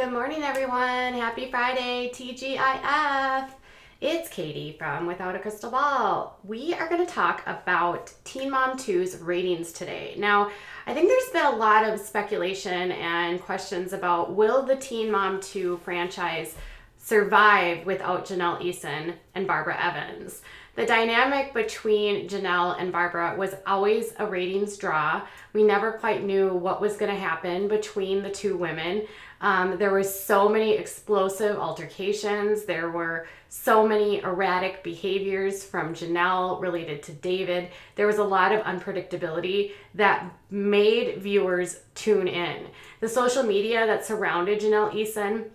Good morning, everyone. Happy Friday, TGIF. It's Katie from Without a Crystal Ball. We are going to talk about Teen Mom 2's ratings today. Now, I think there's been a lot of speculation and questions about will the Teen Mom 2 franchise survive without Jenelle Eason and Barbara Evans. The dynamic between Jenelle and Barbara was always a ratings draw. We never quite knew what was going to happen between the two women. There were so many explosive altercations. There were so many erratic behaviors from Jenelle related to David. There was a lot of unpredictability that made viewers tune in. The social media that surrounded Jenelle Eason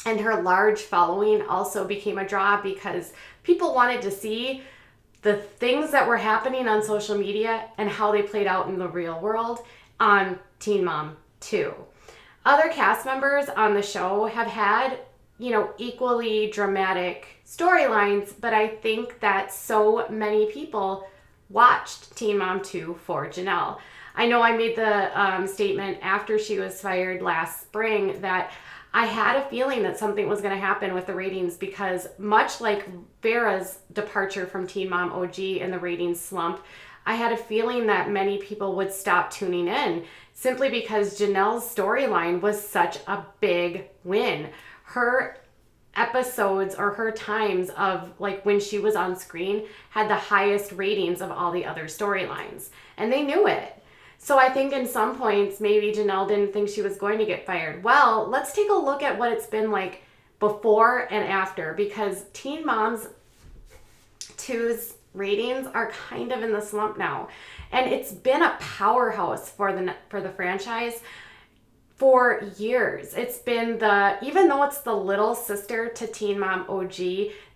and her large following also became a draw because people wanted to see the things that were happening on social media and how they played out in the real world on Teen Mom 2. Other cast members on the show have had, equally dramatic storylines, but I think that so many people watched Teen Mom 2 for Jenelle. I know I made the statement after she was fired last spring that I had a feeling that something was going to happen with the ratings because much like Vera's departure from Teen Mom OG and the ratings slump, I had a feeling that many people would stop tuning in simply because Jenelle's storyline was such a big win. Her episodes or her times of when she was on screen had the highest ratings of all the other storylines, and they knew it. So I think in some points, maybe Jenelle didn't think she was going to get fired. Well, let's take a look at what it's been like before and after, because Teen Moms 2's ratings are kind of in the slump now. And it's been a powerhouse for the franchise for years. It's been even though it's the little sister to Teen Mom OG,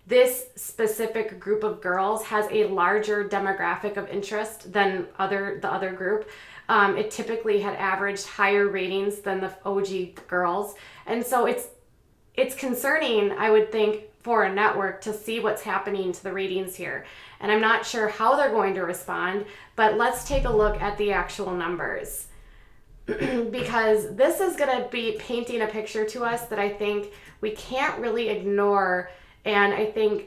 this specific group of girls has a larger demographic of interest than the other group. It typically had averaged higher ratings than the OG girls. And so it's concerning, I would think, for a network to see what's happening to the ratings here. And I'm not sure how they're going to respond, but let's take a look at the actual numbers. Because this is going to be painting a picture to us that I think we can't really ignore. And I think,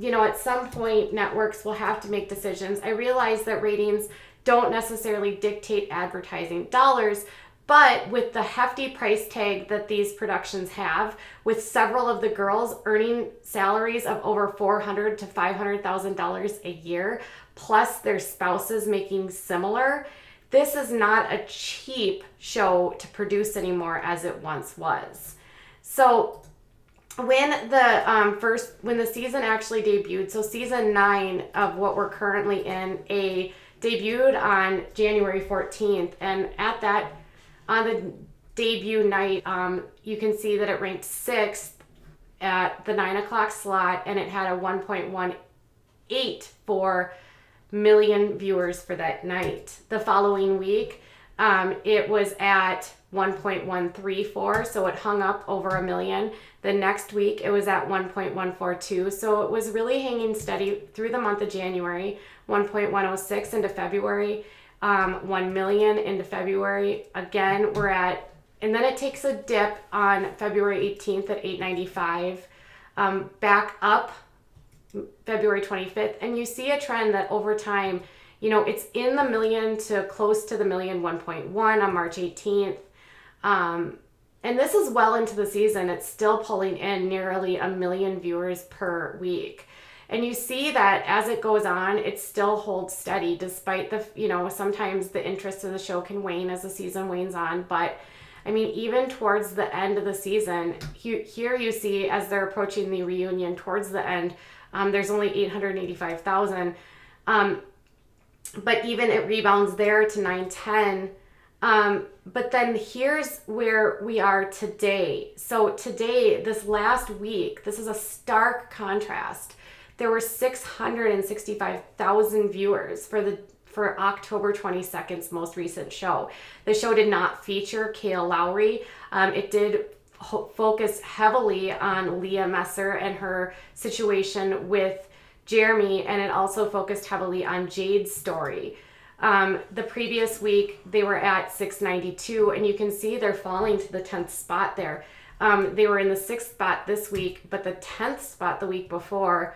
at some point, networks will have to make decisions. I realize that ratings don't necessarily dictate advertising dollars, but with the hefty price tag that these productions have, with several of the girls earning salaries of over $400,000 to $500,000 a year, plus their spouses making similar, this is not a cheap show to produce anymore as it once was. So when the season actually debuted, so season 9 of what we're currently in, debuted on January 14th, and on the debut night, you can see that it ranked 6th at the 9 o'clock slot, and it had a 1.18 million viewers for that night. The following week, it was at 1.134, so it hung up over a million. The next week, it was at 1.142, so it was really hanging steady through the month of January, 1.106 into February, 1 million into February. Again, and then it takes a dip on February 18th at 895, back up February 25th, and you see a trend that over time, it's in the million to close to the million, 1.1 on March 18th. And this is well into the season. It's still pulling in nearly 1 million viewers per week. And you see that as it goes on, it still holds steady despite sometimes the interest in the show can wane as the season wanes on. But even towards the end of the season, here you see as they're approaching the reunion towards the end, there's only 885,000. But even it rebounds there to 910. But then here's where we are today. So today, this last week, this is a stark contrast. There were 665,000 viewers for October 22nd's most recent show. The show did not feature Kale Lowry. It did focus heavily on Leah Messer and her situation with Jeremy, and it also focused heavily on Jade's story. The previous week, they were at 692, and you can see they're falling to the 10th spot there. They were in the 6th spot this week, but the 10th spot the week before.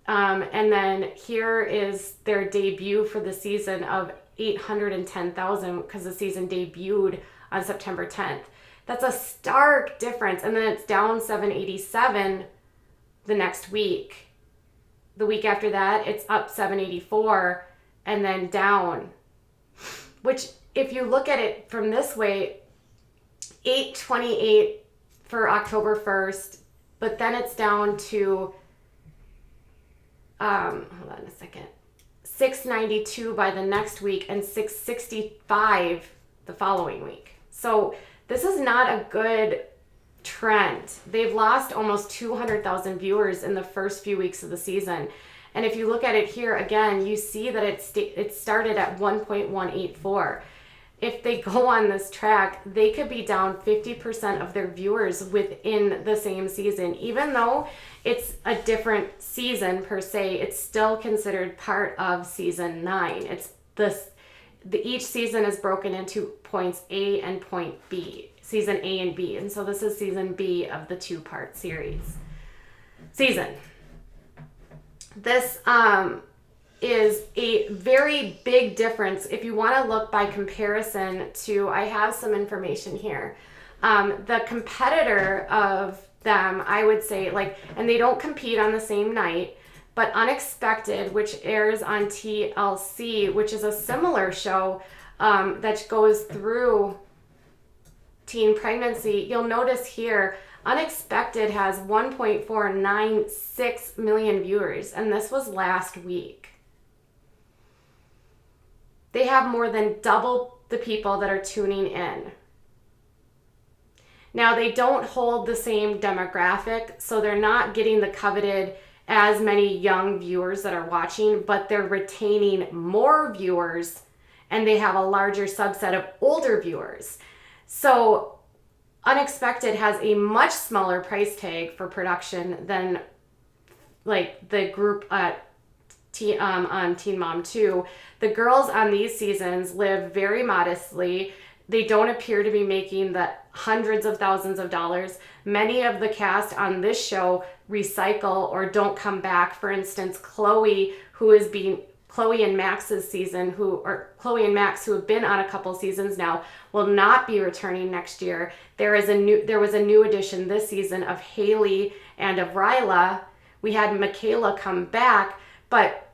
And then here is their debut for the season of 810,000 because the season debuted on September 10th. That's a stark difference. And then it's down 787 the next week. The week after that, it's up 784 and then down. Which, if you look at it from this way, 828 for October 1st, but then it's down to, hold on a second, 692 by the next week and 665 the following week. So this is not a good trend. They've lost almost 200,000 viewers in the first few weeks of the season. And if you look at it here again, you see that it started at 1.184. If they go on this track, they could be down 50% of their viewers within the same season. Even though it's a different season per se, it's still considered part of season 9. It's each season is broken into points A and point B, season A and B. And so this is season B of the 2-part series. This is a very big difference. If you want to look by comparison to, I have some information here. The competitor of them, I would say, and they don't compete on the same night, but Unexpected, which airs on TLC, which is a similar show that goes through teen pregnancy, you'll notice here, Unexpected has 1.496 million viewers, and this was last week. They have more than double the people that are tuning in. Now, they don't hold the same demographic, so they're not getting the coveted as many young viewers that are watching, but they're retaining more viewers, and they have a larger subset of older viewers. So Unexpected has a much smaller price tag for production than the group at on Teen Mom 2. The girls on these seasons live very modestly. They don't appear to be making the hundreds of thousands of dollars. Many of the cast on this show recycle or don't come back. For instance, Chloe and Max's season, Chloe and Max, who have been on a couple seasons now, will not be returning next year. There was a new addition this season of Haley and of Ryla. We had Michaela come back, but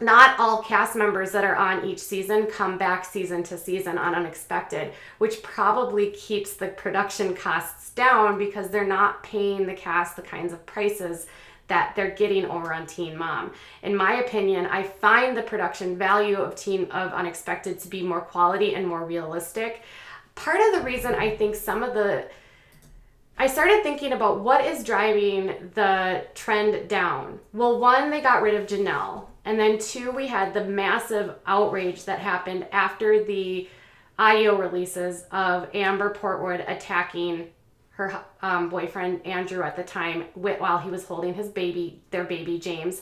not all cast members that are on each season come back season to season on Unexpected, which probably keeps the production costs down because they're not paying the cast the kinds of prices that they're getting over on Teen Mom. In my opinion, I find the production value of Unexpected to be more quality and more realistic. Part of the reason I think I started thinking about what is driving the trend down. Well, one, they got rid of Jenelle. And then two, we had the massive outrage that happened after the audio releases of Amber Portwood attacking her boyfriend Andrew at the time while he was holding their baby James.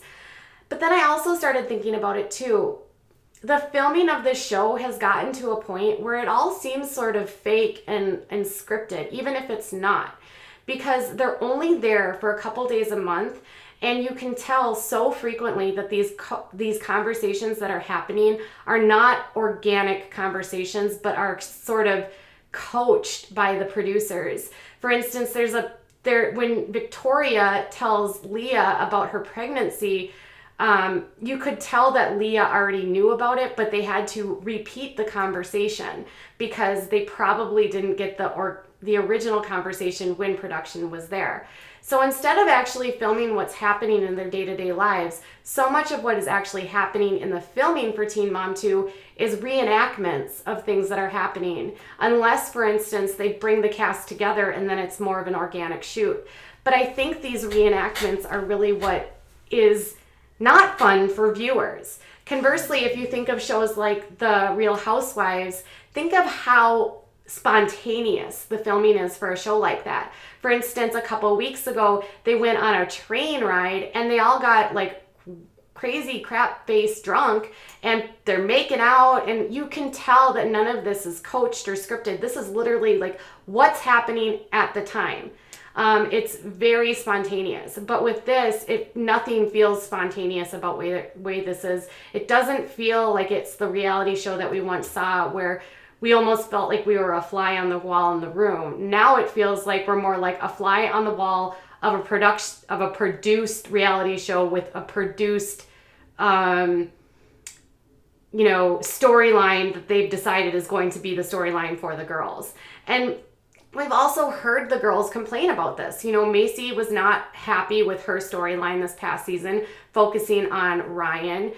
But then I also started thinking about it too. The filming of this show has gotten to a point where it all seems sort of fake and scripted, even if it's not, because they're only there for a couple days a month. And you can tell so frequently that these conversations that are happening are not organic conversations, but are sort of coached by the producers. For instance, when Victoria tells Leah about her pregnancy, you could tell that Leah already knew about it, but they had to repeat the conversation because they probably didn't get the original conversation when production was there. So instead of actually filming what's happening in their day-to-day lives, so much of what is actually happening in the filming for Teen Mom 2 is reenactments of things that are happening. Unless, for instance, they bring the cast together and then it's more of an organic shoot. But I think these reenactments are really what is not fun for viewers. Conversely, if you think of shows like The Real Housewives, think of how spontaneous the filming is for a show like that. For instance, a couple weeks ago, they went on a train ride and they all got crazy crap face drunk and they're making out, and you can tell that none of this is coached or scripted. This is literally like what's happening at the time. It's very spontaneous, but with this, nothing feels spontaneous about way this is. It doesn't feel like it's the reality show that we once saw where we almost felt like we were a fly on the wall in the room. Now it feels like we're more like a fly on the wall of a produced reality show with a produced, storyline that they've decided is going to be the storyline for the girls. And we've also heard the girls complain about this. Macy was not happy with her storyline this past season, focusing on Ryan.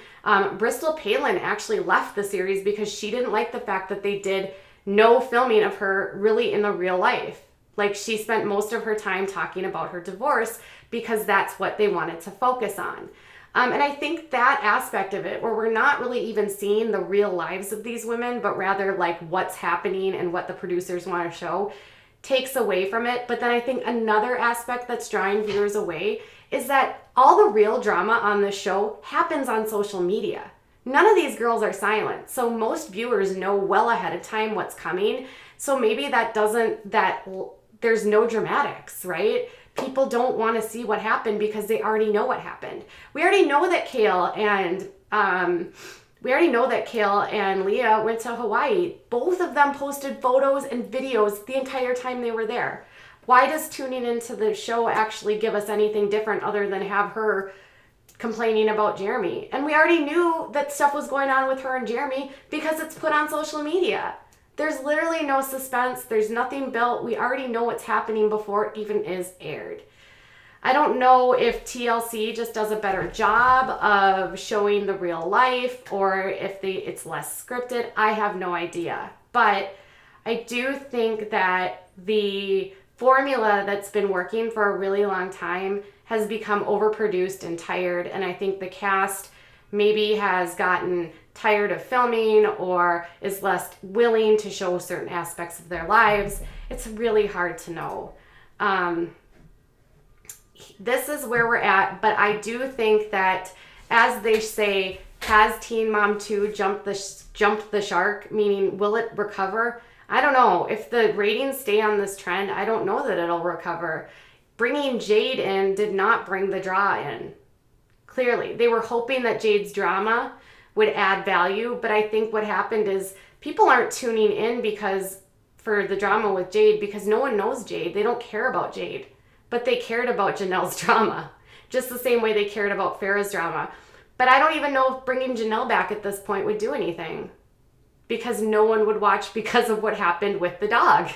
Bristol Palin actually left the series because she didn't like the fact that they did no filming of her really in the real life. Like, she spent most of her time talking about her divorce because that's what they wanted to focus on. And I think that aspect of it, where we're not really even seeing the real lives of these women, but rather like what's happening and what the producers want to show, takes away from it. But then I think another aspect that's drawing viewers away is that all the real drama on this show happens on social media. None of these girls are silent. So most viewers know well ahead of time what's coming. So maybe there's no dramatics, right? People don't want to see what happened because they already know what happened. We already know that Kale and Leah went to Hawaii. Both of them posted photos and videos the entire time they were there. Why does tuning into the show actually give us anything different other than have her complaining about Jeremy? And we already knew that stuff was going on with her and Jeremy because it's put on social media. There's literally no suspense. There's nothing built. We already know what's happening before it even is aired. I don't know if TLC just does a better job of showing the real life or if it's less scripted. I have no idea. But I do think that the formula that's been working for a really long time has become overproduced and tired. And I think the cast maybe has gotten tired of filming or is less willing to show certain aspects of their lives. It's really hard to know. This is where we're at, but I do think that, as they say, has Teen Mom 2 jumped the shark, meaning will it recover? I don't know. If the ratings stay on this trend, I don't know that it'll recover. Bringing Jade in did not bring the draw in. Clearly, they were hoping that Jade's drama would add value, but I think what happened is people aren't tuning in for the drama with Jade because no one knows Jade. They don't care about Jade, but they cared about Janelle's drama, just the same way they cared about Farrah's drama. But I don't even know if bringing Jenelle back at this point would do anything because no one would watch because of what happened with the dog.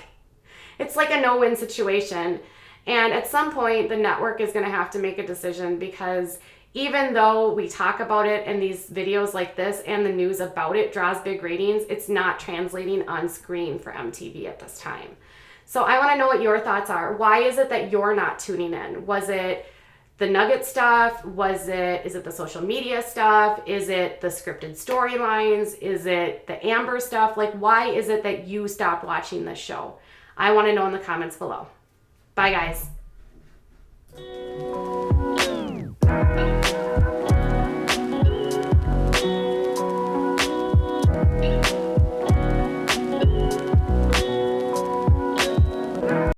It's like a no-win situation. And at some point, the network is going to have to make a decision because even though we talk about it and these videos like this and the news about it draws big ratings, it's not translating on screen for MTV at this time. So I want to know what your thoughts are. Why is it that you're not tuning in? Was it the nugget stuff? Is it the social media stuff? Is it the scripted storylines? Is it the Amber stuff? Like, why is it that you stopped watching this show? I want to know in the comments below. Bye, guys.